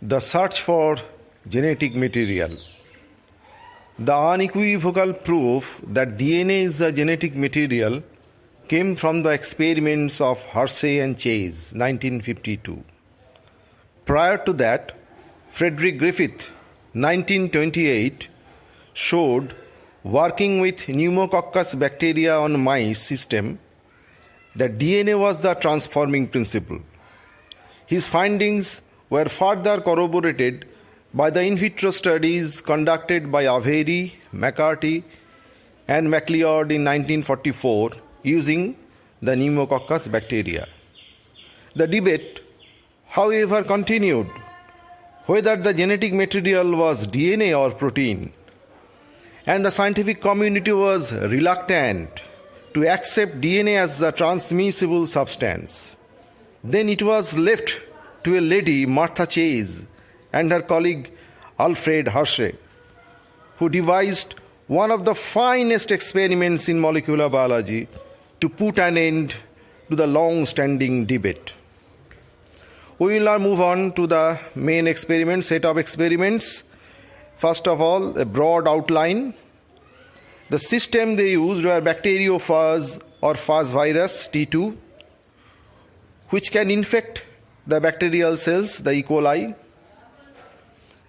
The search for genetic material. The unequivocal proof that DNA is a genetic material came from the experiments of Hershey and Chase, 1952. Prior to that, Frederick Griffith, 1928, showed, working with pneumococcus bacteria on mice system, that DNA was the transforming principle. His findings were further corroborated by the in vitro studies conducted by Avery, McCarthy, and MacLeod in 1944 using the pneumococcus bacteria. The debate, however, continued whether the genetic material was DNA or protein, and the scientific community was reluctant to accept DNA as a transmissible substance. Then it was left to a lady, Martha Chase, and her colleague Alfred Hershey, who devised one of the finest experiments in molecular biology to put an end to the long-standing debate. We will now move on to the main set of experiments. First of all, a broad outline. The system they used were bacteriophage or phage virus T2, which can infect the bacterial cells, the E. coli.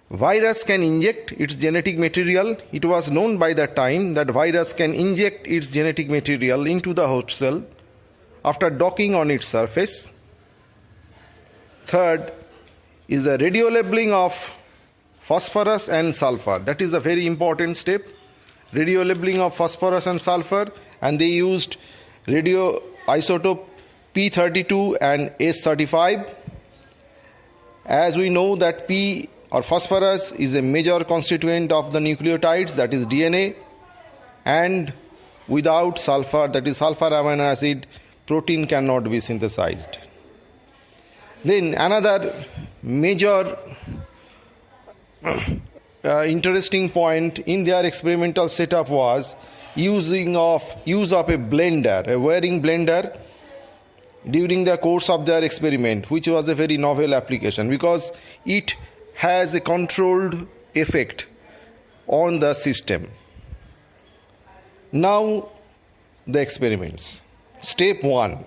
Virus can inject its genetic material. It was known by that time that virus can inject its genetic material into the host cell after docking on its surface. Third is the radiolabeling of phosphorus and sulfur. That is a very important step. Radiolabeling of phosphorus and sulfur, and they used radioisotope P32 and S35. As we know that P or phosphorus is a major constituent of the nucleotides, that is DNA, and without sulfur, that is sulfur amino acid, protein cannot be synthesized. Then another major interesting point in their experimental setup was use of a blender, a wearing blender, during the course of their experiment, which was a very novel application because it has a controlled effect on the system. Now, the experiments. Step 1.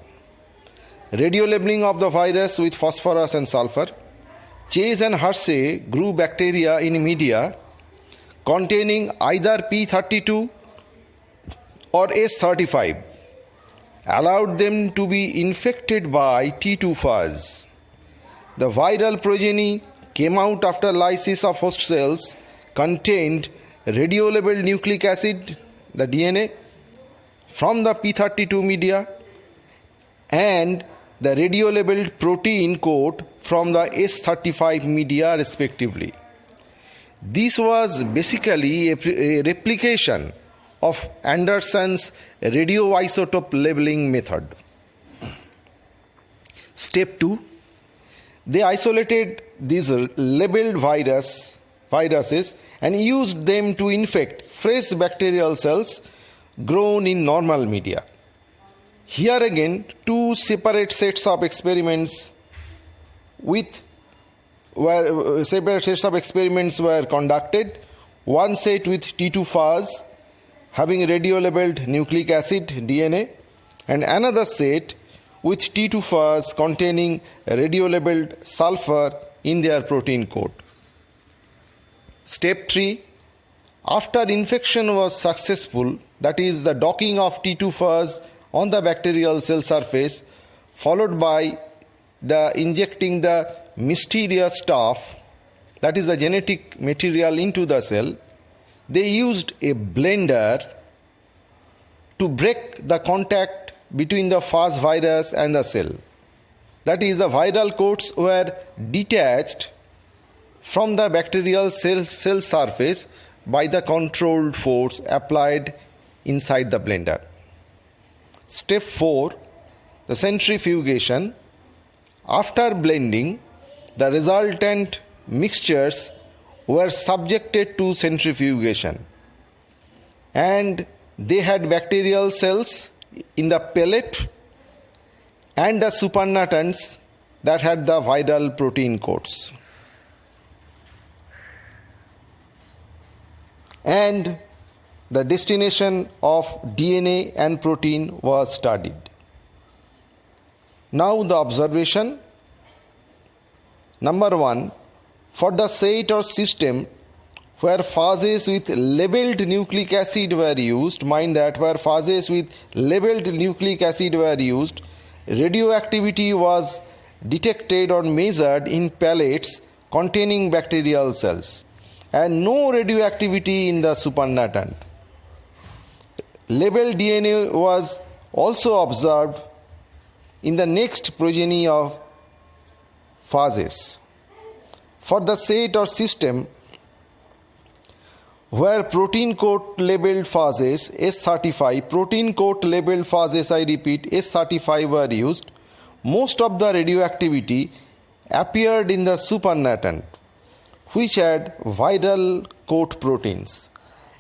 Radiolabeling of the virus with phosphorus and sulfur. Chase and Hershey grew bacteria in media containing either P32 or S35, allowed them to be infected by T2 phage. The viral progeny came out after lysis of host cells contained radiolabeled nucleic acid, the DNA, from the P32 media and the radiolabeled protein coat from the S35 media respectively. This was basically a replication of Anderson's radioisotope labeling method. Step 2. They isolated these labeled viruses and used them to infect fresh bacterial cells grown in normal media. Here again, two separate sets of experiments were conducted. One set with T2 phage having radiolabeled nucleic acid DNA, and another set with T2 phage containing radiolabeled sulfur in their protein coat. Step 3. After infection was successful, that is the docking of T2 phage on the bacterial cell surface, followed by the injecting the mysterious stuff, that is the genetic material, into the cell, they used a blender to break the contact between the phage virus and the cell. That is, the viral coats were detached from the bacterial cell surface by the controlled force applied inside the blender. Step 4. The centrifugation. After blending, the resultant mixtures were subjected to centrifugation, and they had bacterial cells in the pellet and the supernatants that had the viral protein coats. and the destination of DNA and protein was studied. Now the observation. Number 1, for the set or system where phases with labeled nucleic acid were used, mind that where phases with labeled nucleic acid were used, radioactivity was detected or measured in pellets containing bacterial cells, and no radioactivity in the supernatant. Labeled DNA was also observed in the next progeny of phases. For the set or system where protein coat labeled phases S35, protein coat labeled phases, I repeat, S35 were used, most of the radioactivity appeared in the supernatant, which had viral coat proteins,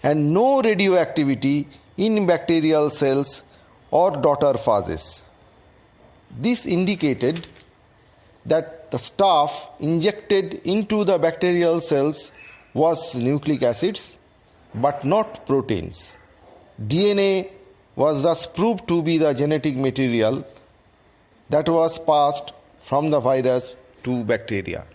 and no radioactivity in bacterial cells or daughter phases. This indicated that the stuff injected into the bacterial cells was nucleic acids but not proteins. DNA was thus proved to be the genetic material that was passed from the virus to bacteria.